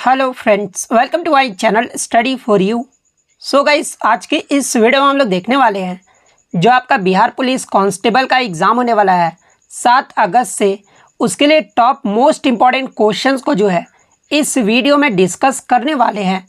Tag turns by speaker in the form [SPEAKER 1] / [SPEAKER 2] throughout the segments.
[SPEAKER 1] Hello friends, welcome to my channel study for you. So guys, आज के इस video में हम लोग देखने वाले हैं जो आपका बिहार पुलिस कांस्टेबल का एग्ज़ाम होने वाला है 7 अगस्त से। उसके लिए टॉप मोस्ट इम्पॉर्टेंट क्वेश्चंस को जो है इस वीडियो में डिस्कस करने वाले हैं।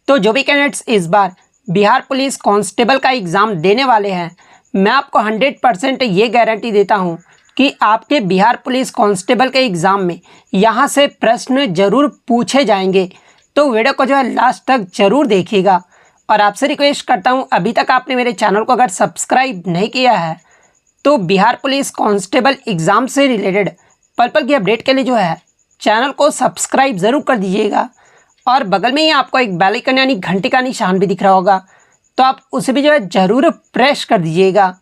[SPEAKER 1] तो जो भी कैंडिडेट्स इस बार बिहार पुलिस कांस्टेबल का एग्ज़ाम देने वाले हैं, मैं आपको 100% ये गारंटी देता हूँ कि आपके बिहार पुलिस कांस्टेबल के एग्ज़ाम में यहाँ से प्रश्न जरूर पूछे जाएंगे। तो वीडियो को जो है लास्ट तक जरूर देखिएगा। और आपसे रिक्वेस्ट करता हूँ, अभी तक आपने मेरे चैनल को अगर सब्सक्राइब नहीं किया है तो बिहार पुलिस कांस्टेबल एग्ज़ाम से रिलेटेड पल पल की अपडेट के लिए जो है चैनल को सब्सक्राइब ज़रूर कर दीजिएगा। और बगल में ही आपको एक बेल आइकन यानी घंटी का निशान भी दिख रहा होगा, तो आप उसे भी जो है ज़रूर प्रेस कर दीजिएगा।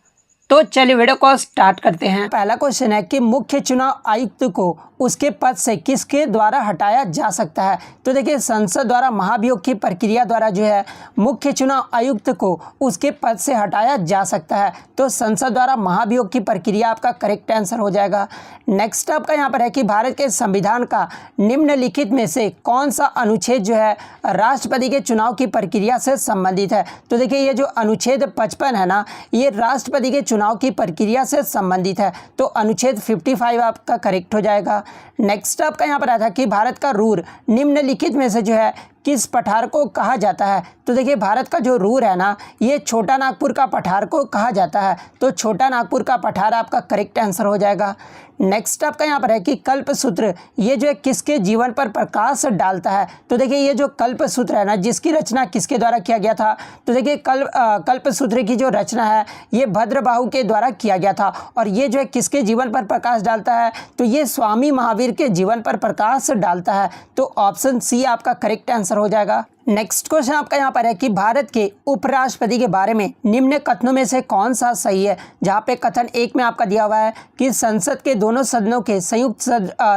[SPEAKER 1] तो चलिए वीडियो को स्टार्ट करते हैं। पहला क्वेश्चन है कि मुख्य चुनाव आयुक्त को उसके पद से किसके द्वारा हटाया जा सकता है। तो देखिए, संसद द्वारा महाभियोग की प्रक्रिया द्वारा जो है मुख्य चुनाव आयुक्त को उसके पद से हटाया जा सकता है। तो संसद द्वारा महाभियोग की प्रक्रिया आपका करेक्ट आंसर हो जाएगा। नेक्स्ट आपका यहाँ पर है कि भारत के संविधान का निम्नलिखित में से कौन सा अनुच्छेद जो है राष्ट्रपति के चुनाव की प्रक्रिया से संबंधित है। तो देखिए, ये जो अनुच्छेद 55 है ना, ये राष्ट्रपति के चुनाव की प्रक्रिया से संबंधित है। तो अनुच्छेद 55 आपका करेक्ट हो जाएगा। नेक्स्ट आपका यहाँ पर आया था कि भारत का रूर निम्नलिखित में से जो है किस पठार को कहा जाता है। तो देखिए, भारत का जो रूर है ना, ये छोटा नागपुर का पठार को कहा जाता है। तो छोटा नागपुर का पठार आपका करेक्ट आंसर हो जाएगा। नेक्स्ट आपका यहाँ पर है कि कल्पसूत्र ये जो है किसके जीवन पर प्रकाश डालता है। तो देखिए, ये जो कल्पसूत्र है ना, जिसकी रचना किसके द्वारा किया गया था। तो देखिए, कल्पसूत्र की जो रचना है ये भद्रबाहु के द्वारा किया गया था। और ये जो है किसके जीवन पर प्रकाश डालता है, तो ये स्वामी महावीर के जीवन पर प्रकाश डालता है। तो ऑप्शन सी आपका करेक्ट आंसर हो जाएगा। नेक्स्ट क्वेश्चन आपका यहाँ पर है कि भारत के उपराष्ट्रपति के बारे में निम्न कथनों में से कौन सा सही है। जहाँ पे कथन 1 में आपका दिया हुआ है कि संसद के दोनों सदनों के संयुक्त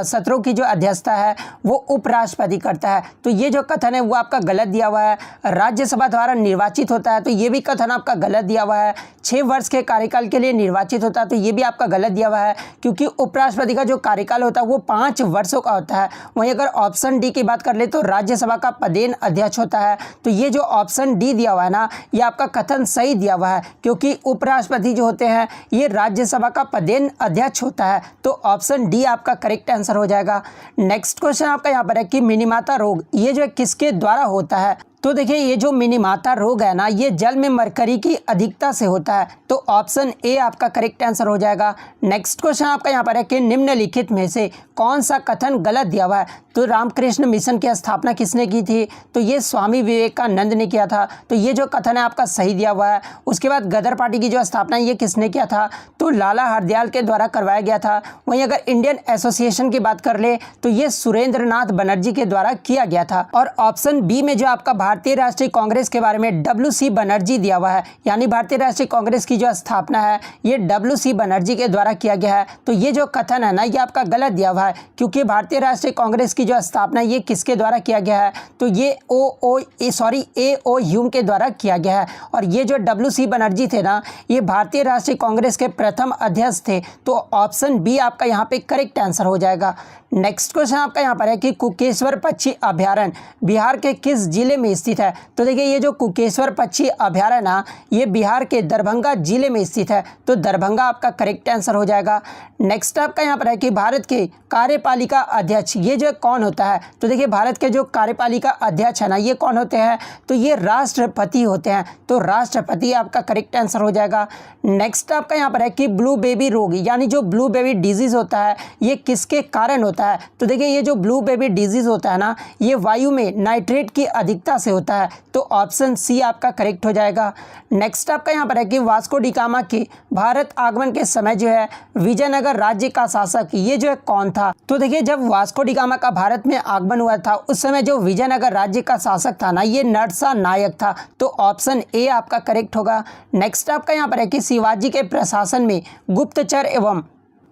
[SPEAKER 1] सत्रों की जो अध्यक्षता है वो उपराष्ट्रपति करता है। तो ये जो कथन है वो आपका गलत दिया हुआ है। राज्यसभा द्वारा निर्वाचित होता है, तो ये भी कथन आपका गलत दिया हुआ है। 6 वर्ष के कार्यकाल के लिए निर्वाचित होता है, तो ये भी आपका गलत दिया हुआ है, क्योंकि उपराष्ट्रपति का जो कार्यकाल होता है वो 5 वर्षों का होता है। वहीं अगर ऑप्शन डी की बात कर ले तो राज्यसभा का पदेन अध्यक्ष होता है। तो ये जो ऑप्शन डी दिया हुआ है ना, ये आपका कथन सही दिया हुआ है, क्योंकि उपराष्ट्रपति जो होते हैं ये राज्यसभा का पदेन अध्यक्ष होता है। तो ऑप्शन डी आपका करेक्ट आंसर हो जाएगा। नेक्स्ट क्वेश्चन आपका यहाँ पर है कि मिनीमाता रोग ये जो है किसके द्वारा होता है। तो देखिए, ये जो मिनीमाता रोग है ना, ये जल में मरकरी की अधिकता से होता है। तो ऑप्शन ए आपका करेक्ट आंसर हो जाएगा। नेक्स्ट क्वेश्चन आपका यहाँ पर है कि निम्नलिखित में से कौन सा कथन गलत दिया हुआ है। तो रामकृष्ण मिशन की स्थापना किसने की थी। तो ये स्वामी विवेकानंद ने किया था। तो ये जो कथन है आपका सही दिया हुआ है। उसके बाद गदर पार्टी की जो स्थापना ये किसने किया था। तो लाला हरदयाल के द्वारा करवाया गया था। वहीं अगर इंडियन एसोसिएशन की बात कर ले तो ये सुरेंद्र नाथ बनर्जी के द्वारा किया गया था। और ऑप्शन बी में जो आपका भारतीय राष्ट्रीय कांग्रेस के बारे में WC बनर्जी दिया हुआ है, यानी भारतीय राष्ट्रीय कांग्रेस की जो स्थापना है ये WC बनर्जी के द्वारा किया गया है। तो ये जो कथन है ना, ये आपका गलत दिया हुआ है, क्योंकि भारतीय राष्ट्रीय कांग्रेस की जो स्थापना ये किसके द्वारा किया गया है। तो ये A.O. ह्यूम के द्वारा किया गया है। और ये जो WC बनर्जी थे ना, ये भारतीय राष्ट्रीय कांग्रेस के प्रथम अध्यक्ष थे। तो ऑप्शन बी आपका यहाँ पे करेक्ट आंसर हो जाएगा। नेक्स्ट क्वेश्चन आपका यहाँ पर है कि कुकेश्वर पक्षी अभयारण्य बिहार के किस जिले में स्थित है। तो देखिए, ये जो कुकेश्वर पक्षी अभयारण्य ना, ये बिहार के दरभंगा जिले में स्थित है। तो दरभंगा आपका करेक्ट आंसर हो जाएगा। नेक्स्ट आपका यहाँ पर है कि भारत के कार्यपालिका अध्यक्ष ये जो कौन होता है। तो देखिए, भारत के जो कार्यपालिका अध्यक्ष है ना, ये कौन होते हैं। तो ये राष्ट्रपति होते हैं। तो राष्ट्रपति आपका करेक्ट आंसर हो जाएगा। नेक्स्ट आपका यहाँ पर है कि ब्लू बेबी रोग यानी जो ब्लू बेबी डिजीज होता है ये किसके कारण होता है। तो देखिए, ये जो ब्लू बेबी डिजीज होता है ना, ये वायु में नाइट्रेट की अधिकता से होता है। तो ऑप्शन सी आपका करेक्ट हो जाएगा। नेक्स्ट आपका यहाँ पर है कि वास्को डी गामा के भारत आगमन के समय जो है विजयनगर राज्य का शासक ये जो है कौन था। तो देखिए, जब वास्को डी गामा का भारत में आगमन हुआ था उस समय जो विजयनगर राज्य का शासक था ना, ये नरसा नायक था। तो ऑप्शन ए आपका करेक्ट होगा। नेक्स्ट आपका यहाँ पर है कि शिवाजी के प्रशासन में गुप्तचर एवं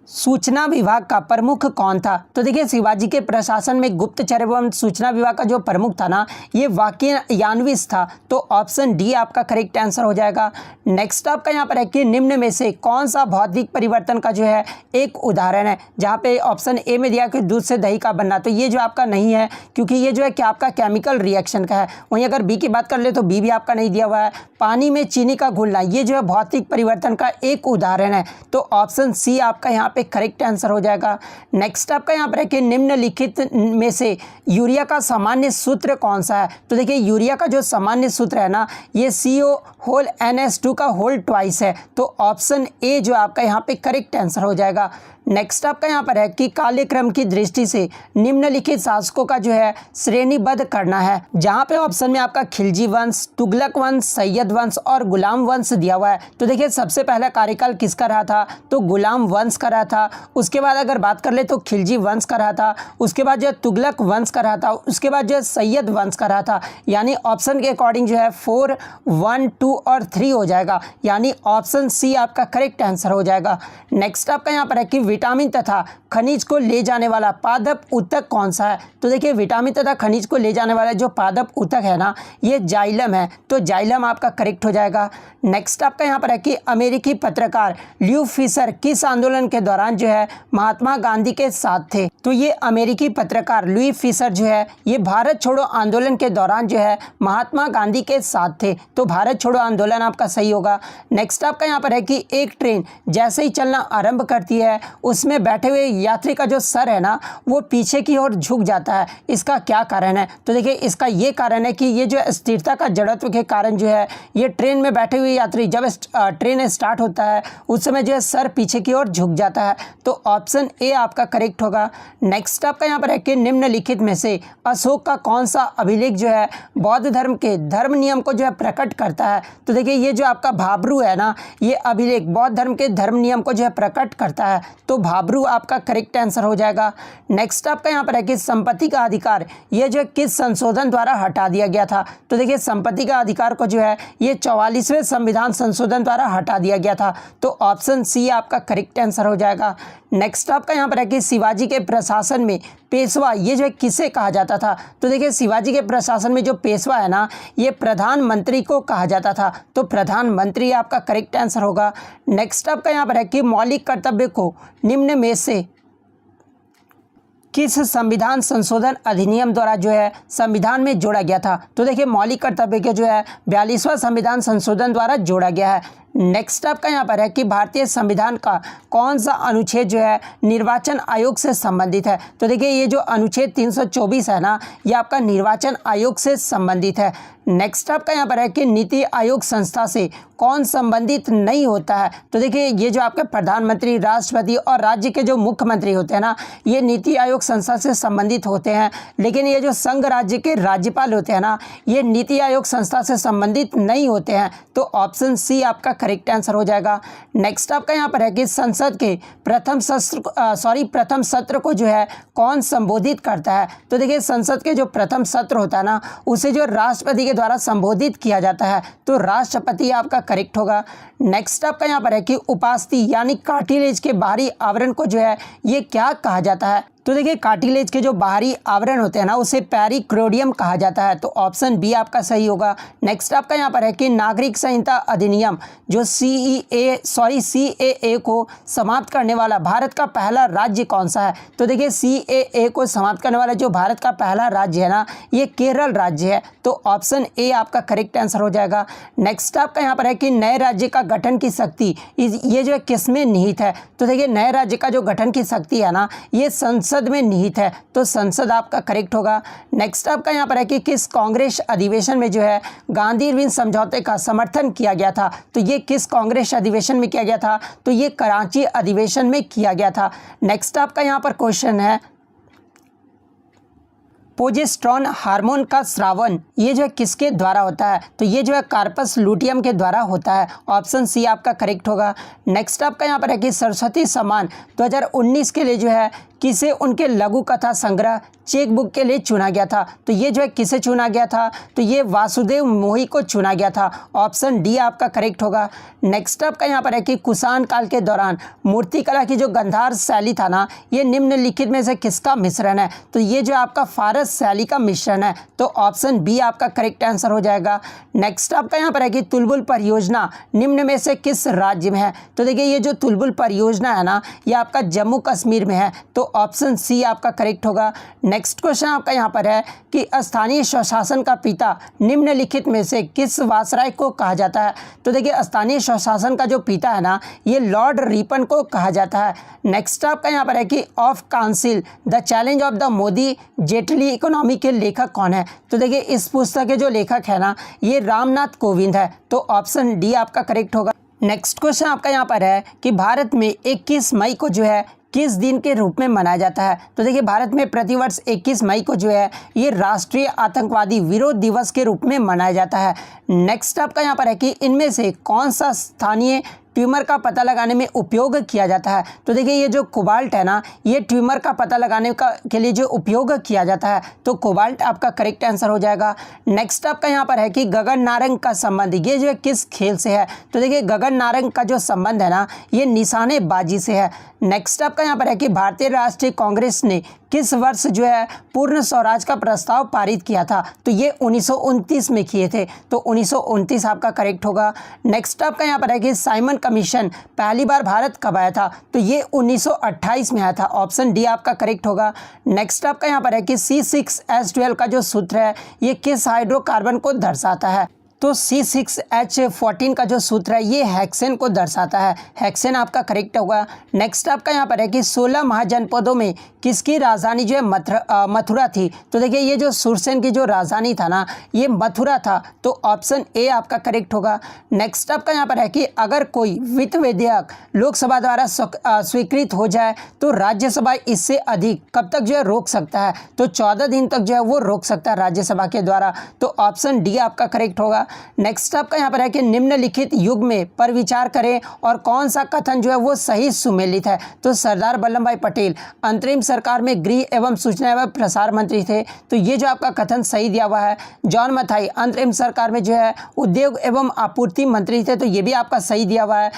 [SPEAKER 1] सूचना विभाग का प्रमुख कौन था? तो देखिए शिवाजी के प्रशासन में गुप्तचर एवं सूचना विभाग का जो प्रमुख था ना, ये वाक्यान्वित था। तो ऑप्शन डी आपका करेक्ट आंसर हो जाएगा। नेक्स्ट आपका यहाँ पर है कि निम्न में से कौन सा भौतिक परिवर्तन का जो है एक उदाहरण है? जहाँ पे ऑप्शन ए में दिया कि दूध से दही का बनना, तो ये जो आपका नहीं है, क्योंकि ये जो है कि आपका केमिकल रिएक्शन का है। वहीं अगर बी की बात कर ले तो बी भी आपका नहीं दिया हुआ है। पानी में चीनी का घुलना, ये जो है भौतिक परिवर्तन का एक उदाहरण है। तो ऑप्शन सी आपका यहाँ पे करेक्ट आंसर हो जाएगा। नेक्स्ट आपका यहाँ पर है कि निम्नलिखित में से यूरिया का सामान्य सूत्र कौन सा है? तो देखिए यूरिया का जो सामान्य सूत्र है ना, ये CO होल NH2 का होल ट्वाइस है। तो ऑप्शन ए जो आपका यहाँ पे करेक्ट आंसर हो जाएगा। नेक्स्ट आपका यहाँ पर है कि काले क्रम की दृष्टि से निम्नलिखित शासकों का जो है श्रेणीबद्ध करना है। जहाँ पे ऑप्शन में आपका खिलजी वंश, तुगलक वंश, सैयद वंश और गुलाम वंश दिया हुआ है। तो देखिए सबसे पहला कार्यकाल किसका रहा था? तो गुलाम वंश का रहा था। उसके बाद अगर बात कर ले तो खिलजी वंश का रहा था। उसके बाद जो है तुगलक वंश का रहा था। उसके बाद जो है सैयद वंश का रहा था। यानी ऑप्शन के अकॉर्डिंग जो है 4, 1, 2 और 3 हो जाएगा। यानी ऑप्शन सी आपका करेक्ट आंसर हो जाएगा। नेक्स्ट आपका यहाँ पर है कि विटामिन तथा खनिज को ले जाने वाला पादप ऊतक कौन सा है? तो देखिए विटामिन तथा खनिज को ले जाने वाला जो पादप ऊतक है ना, ये जाइलम है। तो जाइलम आपका करेक्ट हो जाएगा। नेक्स्ट आपका यहाँ पर है कि अमेरिकी पत्रकार ल्यू फिशर किस आंदोलन के दौरान जो है महात्मा गांधी के साथ थे? तो ये अमेरिकी पत्रकार ल्यू फिशर जो है ये भारत छोड़ो आंदोलन के दौरान जो है महात्मा गांधी के साथ थे। तो भारत छोड़ो आंदोलन आपका सही होगा। नेक्स्ट आपका यहाँ पर है कि एक ट्रेन जैसे ही चलना आरंभ करती है, उसमें बैठे हुए यात्री का जो सर है ना, वो पीछे की ओर झुक जाता है। इसका क्या कारण है? तो देखिए इसका ये कारण है कि ये जो स्थिरता का जड़त्व के कारण जो है ये ट्रेन में बैठे हुए यात्री जब ट्रेन स्टार्ट होता है उस समय जो है सर पीछे की ओर झुक जाता है। तो ऑप्शन ए आपका करेक्ट होगा। नेक्स्ट आपका यहाँ पर है कि निम्नलिखित में से अशोक का कौन सा अभिलेख जो है बौद्ध धर्म के धर्म नियम को जो है प्रकट करता है? तो देखिए ये जो आपका भाब्रू है ना, ये अभिलेख बौद्ध धर्म के धर्म नियम को जो है प्रकट करता है। तो भाब्रू आपका करेक्ट आंसर हो जाएगा। नेक्स्ट आपका यहाँ पर है कि संपत्ति का अधिकार ये जो किस संशोधन द्वारा हटा दिया गया था? तो देखिए संपत्ति का अधिकार को जो है ये 44वें संविधान संशोधन द्वारा हटा दिया गया था। तो ऑप्शन सी आपका करेक्ट आंसर हो जाएगा। नेक्स्ट आपका यहाँ पर है कि शिवाजी के प्रशासन में पेशवा ये जो किसे कहा जाता था? तो देखिए शिवाजी के प्रशासन में जो पेशवा है ना, ये प्रधानमंत्री को कहा जाता था। तो प्रधानमंत्री आपका करेक्ट आंसर होगा। नेक्स्ट आपका यहाँ पर है कि मौलिक कर्तव्य को निम्न में से किस संविधान संशोधन अधिनियम द्वारा जो है संविधान में जोड़ा गया था? तो देखिए मौलिक कर्तव्य के जो है 42वां संविधान संशोधन द्वारा जोड़ा गया है। नेक्स्ट आपका यहाँ पर है कि भारतीय संविधान का कौन सा अनुच्छेद जो है निर्वाचन आयोग से संबंधित है? तो देखिए ये जो अनुच्छेद 324 है ना, ये आपका निर्वाचन आयोग से संबंधित है। नेक्स्ट आपका यहाँ पर है कि नीति आयोग संस्था से कौन संबंधित नहीं होता है? तो देखिए ये जो आपके प्रधानमंत्री, राष्ट्रपति और राज्य के जो मुख्यमंत्री होते हैं ना, ये नीति आयोग संस्था से संबंधित होते हैं। लेकिन ये जो संघ राज्य के राज्यपाल होते हैं ना, ये नीति आयोग संस्था से संबंधित नहीं होते हैं। तो ऑप्शन सी आपका करेक्ट आंसर हो जाएगा। नेक्स्ट आपका यहाँ पर है कि संसद के प्रथम सत्र को जो है कौन संबोधित करता है? तो देखिए संसद के जो प्रथम सत्र होता है ना, उसे जो राष्ट्रपति के द्वारा संबोधित किया जाता है। तो राष्ट्रपति आपका करेक्ट होगा। नेक्स्ट आपका यहाँ पर है कि उपास्थि यानी कार्टिलेज के बाहरी आवरण को जो है ये क्या कहा जाता है? तो देखिए कार्टिलेज के जो बाहरी आवरण होते हैं ना, उसे पेरिक्रोडियम कहा जाता है। तो ऑप्शन बी आपका सही होगा। नेक्स्ट आपका यहाँ पर है कि नागरिक संहिता अधिनियम जो CAA को समाप्त करने वाला भारत का पहला राज्य कौन सा है? तो देखिए CAA को समाप्त करने वाला जो भारत का पहला राज्य है ना, ये केरल राज्य है। तो ऑप्शन ए आपका करेक्ट आंसर हो जाएगा। नेक्स्ट आपका यहाँ पर है कि नए राज्य का गठन की शक्ति ये जो है किसमें निहित है? तो देखिए नए राज्य का जो गठन की शक्ति है ना, ये संसद में निहित है। तो संसद आपका करेक्ट होगा। नेक्स्ट आपका यहाँ पर है कि किस कांग्रेस अधिवेशन में जो है गांधी इरविन समझौते का समर्थन किया गया था? तो ये किस कांग्रेस अधिवेशन में किया गया था? तो ये कराची अधिवेशन में किया गया था। नेक्स्ट आपका यहाँ पर क्वेश्चन है प्रोजेस्टेरॉन हार्मोन का स्रावन ये जो है किसके द्वारा होता है? तो ये जो है कार्पस लूटियम के द्वारा होता है। ऑप्शन सी आपका करेक्ट होगा। नेक्स्ट आपका यहाँ पर है कि सरस्वती सम्मान 2019 के लिए जो है किसे उनके लघु कथा संग्रह चेकबुक के लिए चुना गया था? तो ये जो है किसे चुना गया था? तो ये वासुदेव मोही को चुना गया था। ऑप्शन डी आपका करेक्ट होगा। नेक्स्ट आपका यहाँ पर है कि कुषाण काल के दौरान मूर्तिकला की जो गंधार शैली था ना, ये निम्नलिखित में से किसका मिश्रण है? तो ये जो आपका फारस शैली का मिश्रण है। तो ऑप्शन बी आपका करेक्ट आंसर हो जाएगा। नेक्स्ट आपका यहाँ पर है कि तुलबुल परियोजना निम्न में से किस राज्य में है? तो देखिए ये जो तुलबुल परियोजना है ना, ये आपका जम्मू कश्मीर में है। तो ऑप्शन सी आपका करेक्ट होगा। नेक्स्ट क्वेश्चन आपका यहाँ पर है कि स्थानीय स्वशासन का पिता निम्नलिखित में से किस वायसराय को कहा जाता है? तो देखिए स्थानीय स्वशासन का जो पिता है ना, ये लॉर्ड रिपन को कहा जाता है। नेक्स्ट आपका यहाँ पर है कि of council the challenge of the Modi Jaitley economy के लेखक कौन है? तो देखिए इस पुस्तक के जो लेखक है ना, ये रामनाथ कोविंद है। तो ऑप्शन डी आपका करेक्ट होगा। नेक्स्ट क्वेश्चन आपका यहाँ पर है कि भारत में 21 मई को जो है किस दिन के रूप में मनाया जाता है? तो देखिए भारत में प्रतिवर्ष 21 मई को जो है ये राष्ट्रीय आतंकवादी विरोध दिवस के रूप में मनाया जाता है। नेक्स्ट आपका यहाँ पर है कि इनमें से कौन सा स्थानीय ट्यूमर का पता लगाने में उपयोग किया जाता है? तो देखिए ये जो कोबाल्ट है ना, ये ट्यूमर का पता लगाने के लिए जो उपयोग किया जाता है। तो कोबाल्ट आपका करेक्ट आंसर हो जाएगा। नेक्स्ट आपका यहाँ पर है कि गगन नारंग का संबंध ये जो है किस खेल से है? तो देखिए गगन नारंग का जो संबंध है ना, ये निशानेबाजी से है। नेक्स्ट आपका यहाँ पर है कि भारतीय राष्ट्रीय कांग्रेस ने किस वर्ष जो है पूर्ण स्वराज का प्रस्ताव पारित किया था? तो ये 1929 में किए थे। तो 1929 आपका करेक्ट होगा। नेक्स्ट आपका यहाँ पर है कि साइमन कमीशन पहली बार भारत कब आया था? तो ये 1928 में आया था। ऑप्शन डी आपका करेक्ट होगा। नेक्स्ट आपका यहाँ पर है कि C6H12 का जो सूत्र है ये किस हाइड्रोकार्बन को दर्शाता है? तो C6H14 का जो सूत्र है ये हेक्सेन को दर्शाता है। हेक्सेन आपका करेक्ट होगा। नेक्स्ट आपका यहाँ पर है कि 16 महाजनपदों में किसकी राजधानी जो है मथुरा थी? तो देखिए ये जो सुरसेन की जो राजधानी था ना, ये मथुरा था। तो ऑप्शन ए आपका करेक्ट होगा। नेक्स्ट आपका यहाँ पर है कि अगर कोई वित्त विधेयक लोकसभा द्वारा स्वीकृत हो जाए तो राज्यसभा इससे अधिक कब तक जो है रोक सकता है? तो 14 दिन तक जो है वो रोक सकता है राज्यसभा के द्वारा। तो ऑप्शन डी आपका करेक्ट होगा। नेक्स्ट आपका यहाँ पर है कि निम्नलिखित युग में पर विचार करें और कौन सा कथन जो है वो सही सुमेलित है? तो सरदार वल्लभ भाई पटेल अंतरिम सरकार में गृह एवं सूचना एवं प्रसार मंत्री थे। तो ये जो आपका कथन सही दिया हुआ है। जॉन मथाई अंतरिम सरकार में जो है उद्योग एवं आपूर्ति मंत्री थे। तो ये भी आपका सही दिया हुआ है।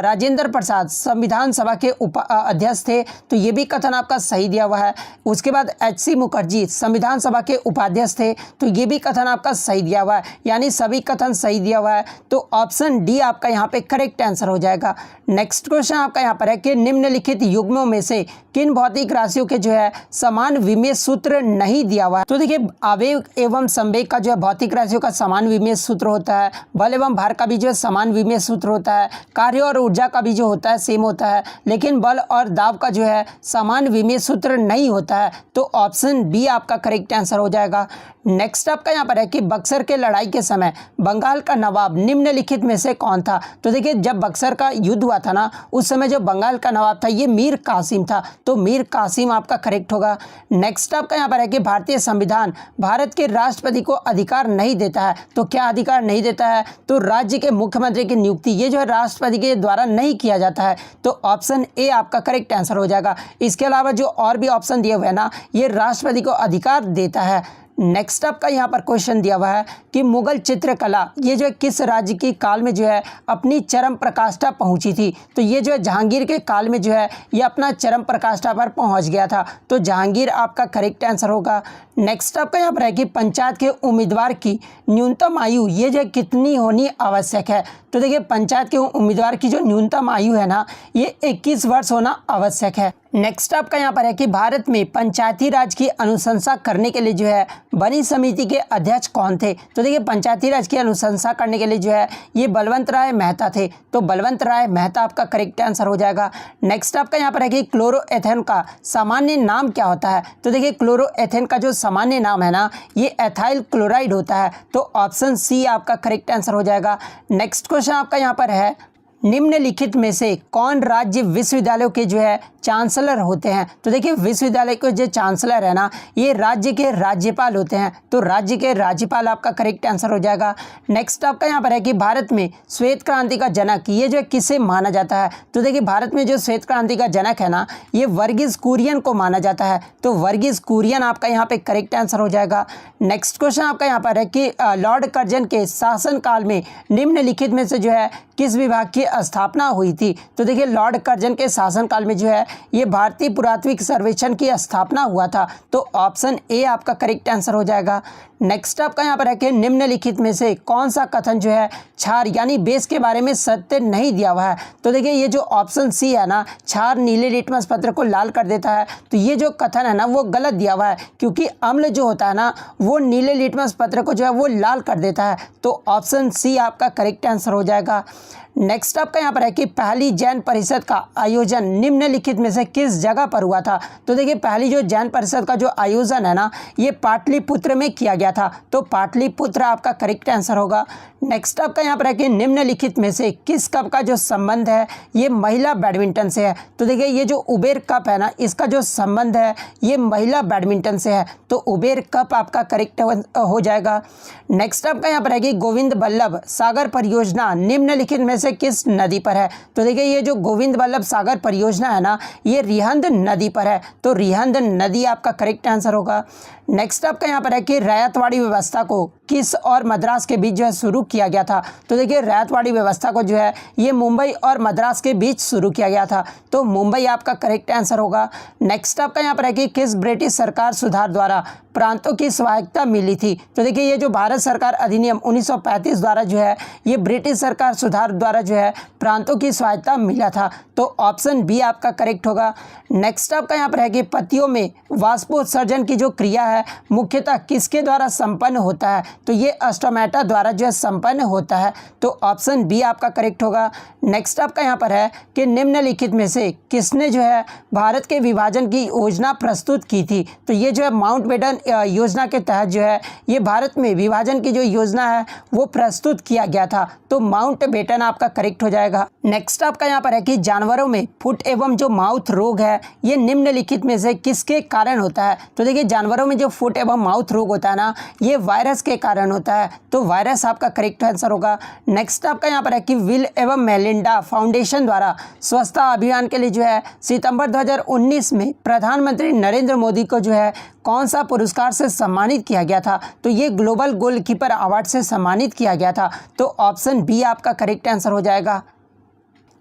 [SPEAKER 1] राजेंद्र प्रसाद संविधान सभा के अध्यक्ष थे। तो ये भी कथन आपका सही दिया हुआ है। उसके बाद HC मुखर्जी संविधान सभा के उपाध्यक्ष थे। तो ये भी कथन आपका सही दिया हुआ है। यानी सभी कथन सही दिया हुआ है। तो ऑप्शन डी आपका यहाँ पे करेक्ट आंसर हो जाएगा। नेक्स्ट क्वेश्चन आपका यहाँ पर है कि निम्नलिखित युग्मों में से किन भौतिक राशियों के जो है समान विमेय सूत्र नहीं दिया हुआ है? तो देखिए आवेग एवं संवेग का जो है भौतिक राशियों का समान विमेय सूत्र होता है। बल एवं भार का भी जो है समान विमेय सूत्र होता है। कार्य और ऊर्जा का भी जो होता है सेम होता है। लेकिन बल और दाब का जो है समान विमेय सूत्र नहीं होता है। तो ऑप्शन बी आपका करेक्ट आंसर हो जाएगा। नेक्स्ट आपका यहाँ पर है कि बक्सर के लड़ाई के समय बंगाल का नवाब निम्नलिखित में से कौन था? तो देखिए जब बक्सर का युद्ध हुआ था ना, उस समय जो बंगाल का नवाब था ये मीर कासिम था। तो मीर कासिम आपका करेक्ट होगा। नेक्स्ट आपका यहाँ पर है कि भारतीय संविधान भारत के राष्ट्रपति को अधिकार नहीं देता है। तो क्या अधिकार नहीं देता है? तो राज्य के मुख्यमंत्री की नियुक्ति ये जो है राष्ट्रपति के द्वारा नहीं किया जाता है। तो ऑप्शन ए आपका करेक्ट आंसर हो जाएगा। इसके अलावा जो और भी ऑप्शन दिए हुए हैं ना, ये राष्ट्रपति को अधिकार देता है। नेक्स्ट आपका यहाँ पर क्वेश्चन दिया हुआ है कि मुगल चित्रकला ये जो है किस राज्य की काल में जो है अपनी चरम प्रकाष्ठा पहुंची थी? तो ये जो है जहांगीर के काल में जो है ये अपना चरम प्रकाष्ठा पर पहुंच गया था। तो जहांगीर आपका करेक्ट आंसर होगा। नेक्स्ट आपका यहाँ पर है कि पंचायत के उम्मीदवार की न्यूनतम आयु ये जो है कितनी होनी आवश्यक है? तो देखिए पंचायत के उम्मीदवार की जो न्यूनतम आयु है ना, ये 21 वर्ष होना आवश्यक है। नेक्स्ट आपका यहाँ पर है कि भारत में पंचायती राज की अनुशंसा करने के लिए जो है बनी समिति के अध्यक्ष कौन थे? तो देखिए पंचायती राज की अनुशंसा करने के लिए जो है ये बलवंत राय मेहता थे। तो बलवंत राय मेहता आपका करेक्ट आंसर हो जाएगा। नेक्स्ट आपका यहाँ पर है कि क्लोरोएथेन का सामान्य नाम क्या होता है? तो देखिए क्लोरोएथेन का जो सामान्य नाम है ना, ये एथाइल क्लोराइड होता है। तो ऑप्शन सी आपका करेक्ट आंसर हो जाएगा। नेक्स्ट क्वेश्चन आपका यहाँ पर है निम्नलिखित में से कौन राज्य विश्वविद्यालयों के जो है चांसलर होते हैं? तो देखिए विश्वविद्यालय के जो चांसलर है ना, ये राज्य के राज्यपाल होते हैं, तो राज्य के राज्यपाल आपका करेक्ट आंसर हो जाएगा। नेक्स्ट आपका यहाँ पर है कि भारत में श्वेत क्रांति का जनक ये जो है किसे माना जाता है? तो देखिए भारत में जो श्वेत क्रांति का जनक है ना, ये वर्गीज कुरियन को माना जाता है, तो वर्गीज कुरियन आपका यहाँ पे करेक्ट आंसर हो जाएगा। नेक्स्ट क्वेश्चन आपका यहाँ पर है कि लॉर्ड कर्जन के शासनकाल में निम्नलिखित में से जो है किस विभाग की स्थापना हुई थी? तो देखिए लॉर्ड कर्जन के शासनकाल में जो है ये भारतीय पुरातत्विक सर्वेक्षण की स्थापना हुआ था, तो ऑप्शन ए आपका करेक्ट आंसर हो जाएगा। नेक्स्ट आपका यहाँ पर है कि निम्नलिखित में से कौन सा कथन जो है क्षार यानी बेस के बारे में सत्य नहीं दिया हुआ है? तो देखिए ये जो ऑप्शन सी है ना, क्षार नीले लिटमस पत्र को लाल कर देता है, तो ये जो कथन है ना वो गलत दिया हुआ है, क्योंकि अम्ल जो होता है ना वो नीले लिटमस पत्र को जो है वो लाल कर देता है, तो ऑप्शन सी आपका करेक्ट आंसर हो जाएगा। नेक्स्ट आपका यहाँ पर है कि पहली जैन परिषद का आयोजन निम्नलिखित में से किस जगह पर हुआ था? तो देखिए पहली जो जैन परिषद का जो आयोजन है ना, ये पाटलिपुत्र में किया गया था, तो पाटलिपुत्र आपका करेक्ट आंसर होगा। नेक्स्ट आपका यहाँ पर है कि निम्नलिखित में से किस कप का जो संबंध है ये महिला बैडमिंटन से है? तो देखिए ये जो उबेर कप है ना, इसका जो संबंध है ये महिला बैडमिंटन से है, तो उबेर कप आपका करेक्ट हो जाएगा। नेक्स्ट आपका यहाँ पर है कि गोविंद बल्लभ सागर परियोजना निम्नलिखित में से किस नदी पर है? तो देखिए ये जो गोविंद बल्लभ सागर परियोजना है ना, ये रिहंद नदी पर है, तो रिहंद नदी आपका करेक्ट आंसर होगा। नेक्स्ट आपका यहाँ पर है कि रैयतवाड़ी व्यवस्था को किस और मद्रास के बीच जो है शुरू किया गया था? तो देखिए रैयतवाड़ी व्यवस्था को जो है ये मुंबई और मद्रास के बीच शुरू किया गया था, तो मुंबई आपका करेक्ट आंसर होगा। नेक्स्ट आपका यहाँ पर है कि किस ब्रिटिश सरकार सुधार द्वारा प्रांतों की स्वायत्तता मिली थी? तो देखिए ये जो भारत सरकार अधिनियम 1935 द्वारा जो है ये ब्रिटिश सरकार सुधार द्वारा जो है प्रांतों की स्वायत्तता मिला था, तो ऑप्शन बी आपका करेक्ट होगा। नेक्स्ट आपका यहाँ पर है कि पतियों में वाष्पोत्सर्जन की जो क्रिया है मुख्यतः किसके द्वारा संपन्न होता है? तो ये स्टोमेटा द्वारा जो है संपन्न होता है, तो ऑप्शन बी आपका करेक्ट होगा। नेक्स्ट आपका यहाँ पर है कि निम्नलिखित में से किसने जो है भारत के विभाजन की योजना प्रस्तुत की थी? तो ये जो है माउंटबेटन योजना के तहत जो है ये भारत में विभाजन की जो योजना है वो प्रस्तुत किया गया था, तो माउंटबेटन आपका करेक्ट हो जाएगा। नेक्स्ट आपका यहाँ पर है कि जानवरों में फुट एवं जो माउथ रोग है ये निम्नलिखित में से किसके कारण होता है? तो देखिए जानवरों में जो फुट एवं माउथ रोग होता है ना, ये वायरस के कारण होता है, तो वायरस आपका करेक्ट आंसर होगा। नेक्स्ट आपका यहाँ पर है कि बिल एवं मेलिंडा फाउंडेशन द्वारा स्वच्छता अभियान के लिए जो है सितंबर 2019 में प्रधानमंत्री नरेंद्र मोदी को जो है कौन सा पुरस्कार से सम्मानित किया गया था? तो ये ग्लोबल गोलकीपर अवार्ड से सम्मानित किया गया था, तो ऑप्शन बी आपका करेक्ट आंसर हो जाएगा।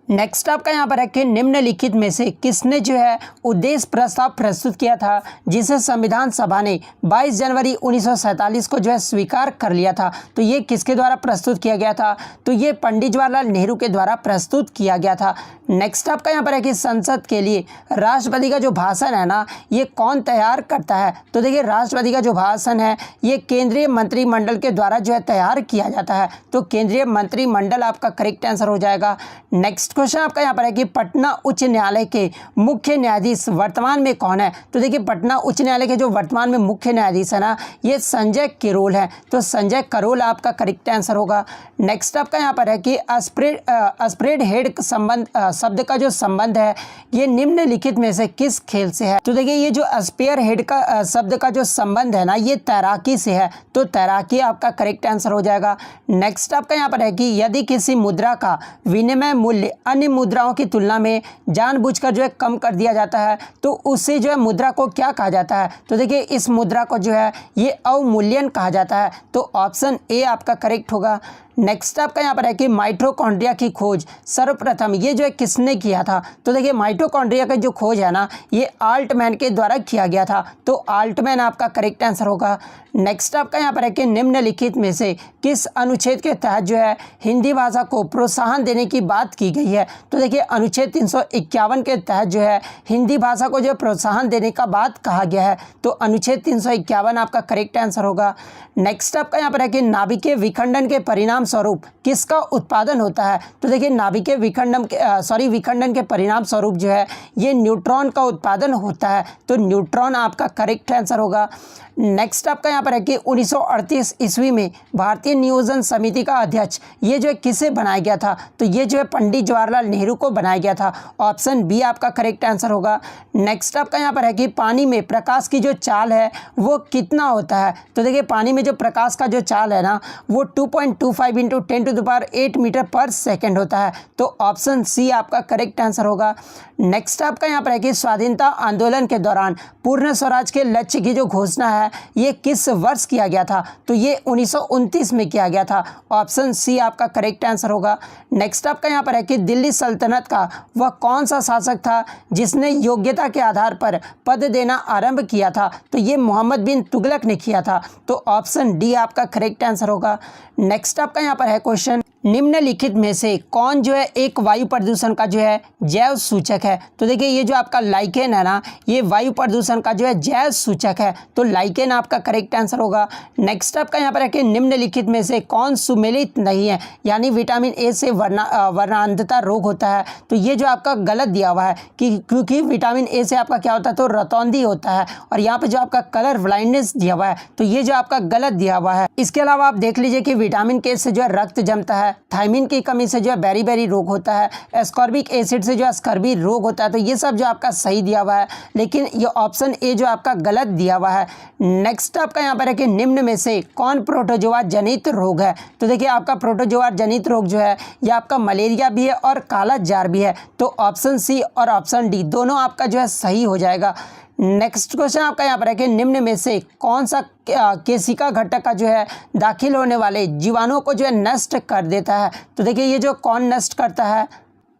[SPEAKER 1] नेक्स्ट आपका यहाँ पर है कि निम्नलिखित में से किसने जो है उद्देश्य प्रस्ताव प्रस्तुत किया था जिसे संविधान सभा ने 22 जनवरी 1947 को जो है स्वीकार कर लिया था? तो ये किसके द्वारा प्रस्तुत किया गया था? तो ये पंडित जवाहरलाल नेहरू के द्वारा प्रस्तुत किया गया था। नेक्स्ट आपका यहाँ पर है कि संसद के लिए राष्ट्रपति का जो भाषण है ना ये कौन तैयार करता है? तो देखिए राष्ट्रपति का जो भाषण है ये केंद्रीय मंत्रिमंडल के द्वारा जो है तैयार किया जाता है, तो केंद्रीय मंत्रिमंडल आपका करेक्ट आंसर हो जाएगा। नेक्स्ट क्वेश्चन आपका यहाँ पर है कि पटना उच्च न्यायालय के मुख्य न्यायाधीश वर्तमान में कौन है? तो देखिए पटना उच्च न्यायालय के जो वर्तमान में मुख्य न्यायाधीश है ना ये संजय करोल है, तो संजय करोल आपका करेक्ट आंसर होगा। नेक्स्ट आपका यहाँ पर है कि स्प्रेड हेड संबंध शब्द का जो संबंध है ये निम्नलिखित में से किस खेल से है? तो देखिए ये जो स्पेयर हेड का शब्द का जो संबंध है ना ये तैराकी से है, तो तैराकी आपका करेक्ट आंसर हो जाएगा। नेक्स्ट आपका यहाँ पर है कि यदि किसी मुद्रा का विनिमय मूल्य अन्य मुद्राओं की तुलना में जानबूझकर जो है कम कर दिया जाता है तो उससे जो है मुद्रा को क्या कहा जाता है? तो देखिए इस मुद्रा को जो है ये अवमूल्यन कहा जाता है, तो ऑप्शन ए आपका करेक्ट होगा। नेक्स्ट आपका यहाँ पर है कि माइटोकॉन्ड्रिया की खोज सर्वप्रथम ये जो है किसने किया था? तो देखिए माइटोकॉन्ड्रिया का जो खोज है ना ये आल्टमैन के द्वारा किया गया था, तो आल्टमैन आपका करेक्ट आंसर होगा। नेक्स्ट आपका यहाँ पर है कि निम्नलिखित में से किस अनुच्छेद के तहत जो है हिंदी भाषा को प्रोत्साहन देने की बात की गई है? तो देखिए अनुच्छेद 351 के तहत जो है हिंदी भाषा को जो प्रोत्साहन देने का बात कहा गया है, तो अनुच्छेद 351 आपका करेक्ट आंसर होगा। नेक्स्ट आपका यहाँ पर है कि नाभिकीय विखंडन के परिणाम स्वरूप किसका उत्पादन होता है? तो देखिए नाभिकीय विखंडन के परिणाम स्वरूप जो है ये न्यूट्रॉन का उत्पादन होता है, तो न्यूट्रॉन आपका करेक्ट आंसर होगा। नेक्स्ट आपका यहाँ पर है कि 1938 ईस्वी में भारतीय नियोजन समिति का अध्यक्ष ये जो है किसे बनाया गया था, तो ये जो है पंडित जवाहरलाल नेहरू को बनाया गया था। ऑप्शन बी आपका करेक्ट आंसर होगा। नेक्स्ट आपका यहाँ पर है कि पानी में प्रकाश की जो चाल है वो कितना होता है, तो देखिए पानी में जो प्रकाश का जो चाल है ना वो 2.25 इंटू 10⁸ मीटर पर सेकेंड होता है, तो ऑप्शन सी आपका करेक्ट आंसर होगा। नेक्स्ट आपका यहाँ पर है कि स्वाधीनता आंदोलन के दौरान पूर्ण स्वराज के लक्ष्य की जो घोषणा है ये किस वर्ष किया गया था, तो ये 1929 में किया गया था। ऑप्शन सी आपका करेक्ट आंसर होगा। नेक्स्ट आपका यहाँ पर है कि दिल्ली सल्तनत का वह कौन सा शासक था जिसने योग्यता के आधार पर पद देना आरंभ किया था, तो ये मोहम्मद बिन तुगलक ने किया था, तो ऑप्शन डी आपका करेक्ट आंसर होगा। नेक्स्ट आपका यहाँ पर है क्वेश्चन, निम्नलिखित में से कौन जो है एक वायु प्रदूषण का जो है जैव सूचक है, तो देखिए ये जो आपका लाइकेन है ना ये वायु प्रदूषण का जो है जैव सूचक है, तो लाइकेन आपका करेक्ट आंसर होगा। नेक्स्ट आपका यहाँ पर है कि निम्नलिखित में से कौन सुमेलित नहीं है, यानी विटामिन ए से वर्णांधता रोग होता है, तो ये जो आपका गलत दिया हुआ है कि क्योंकि विटामिन ए से आपका क्या होता है, तो रतौंधी होता है, और यहाँ पे जो आपका कलर ब्लाइंडनेस दिया हुआ है तो ये जो आपका गलत दिया हुआ है। इसके अलावा आप देख लीजिए कि विटामिन के से जो है रक्त जमता है, थायमिन की कमी से जो है बेरी रोग होता है, एस्कॉर्बिक एसिड से जो है स्कर्वी रोग होता है, तो ये सब जो आपका सही दिया हुआ है, लेकिन ये ऑप्शन ए जो आपका गलत दिया हुआ है। नेक्स्ट आपका यहाँ पर है कि निम्न में से कौन प्रोटोजोआ जनित रोग है, तो देखिए आपका प्रोटोजोआ जनित रोग जो है ये आपका मलेरिया भी है और काला जार भी है, तो ऑप्शन सी और ऑप्शन डी दोनों आपका जो है सही हो जाएगा। नेक्स्ट क्वेश्चन आपका यहाँ पर है कि निम्न में से कौन सा केशिका घटक का जो है दाखिल होने वाले जीवाणुओं को जो है नष्ट कर देता है, तो देखिए ये जो कौन नष्ट करता है,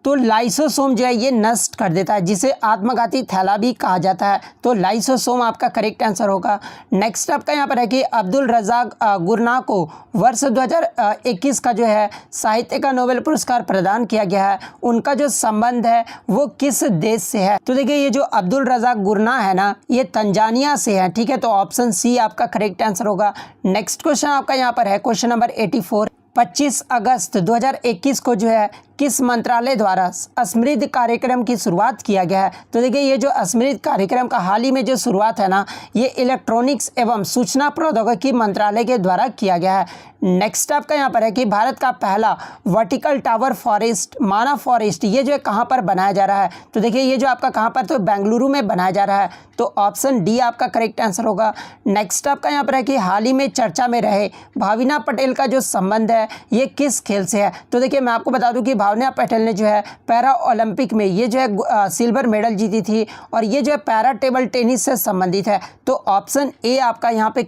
[SPEAKER 1] तो लाइसोसोम जो है ये नष्ट कर देता है, जिसे आत्मघाती थैला भी कहा जाता है, तो लाइसोसोम आपका करेक्ट आंसर होगा। नेक्स्ट आपका यहाँ पर है कि अब्दुल रज़ाक गुरनाह को वर्ष 2021 का जो है साहित्य का नोबेल पुरस्कार प्रदान किया गया है, उनका जो संबंध है वो किस देश से है, तो देखिए ये जो अब्दुल रज़ाक गुरनाह है ना ये तंजानिया से है, ठीक है, तो ऑप्शन सी आपका करेक्ट आंसर होगा। नेक्स्ट क्वेश्चन आपका यहाँ पर है क्वेश्चन नंबर 84, 25 अगस्त 2021 को जो है किस मंत्रालय द्वारा स्मृति कार्यक्रम की शुरुआत किया गया है, तो देखिए ये जो स्मृति कार्यक्रम का हाल ही में जो शुरुआत है ना ये इलेक्ट्रॉनिक्स एवं सूचना प्रौद्योगिकी मंत्रालय के द्वारा किया गया है। नेक्स्ट आपका यहाँ पर है कि भारत का पहला वर्टिकल टावर फॉरेस्ट माना फॉरेस्ट ये जो है कहाँ पर बनाया जा रहा है, तो देखिए ये जो आपका कहाँ पर, तो बेंगलुरु में बनाया जा रहा है, तो ऑप्शन डी आपका करेक्ट आंसर होगा। नेक्स्ट आपका यहाँ पर है कि हाल ही में चर्चा में रहे भाविना पटेल का जो संबंध है ये किस खेल से है, तो देखिए मैं आपको बता दूं कि भाविना पटेल ने जो है पैरा ओलंपिक में ये जो है सिल्वर मेडल जीती थी, और ये जो है पैरा टेबल टेनिस से संबंधित है, तो ऑप्शन ए आपका यहाँ पे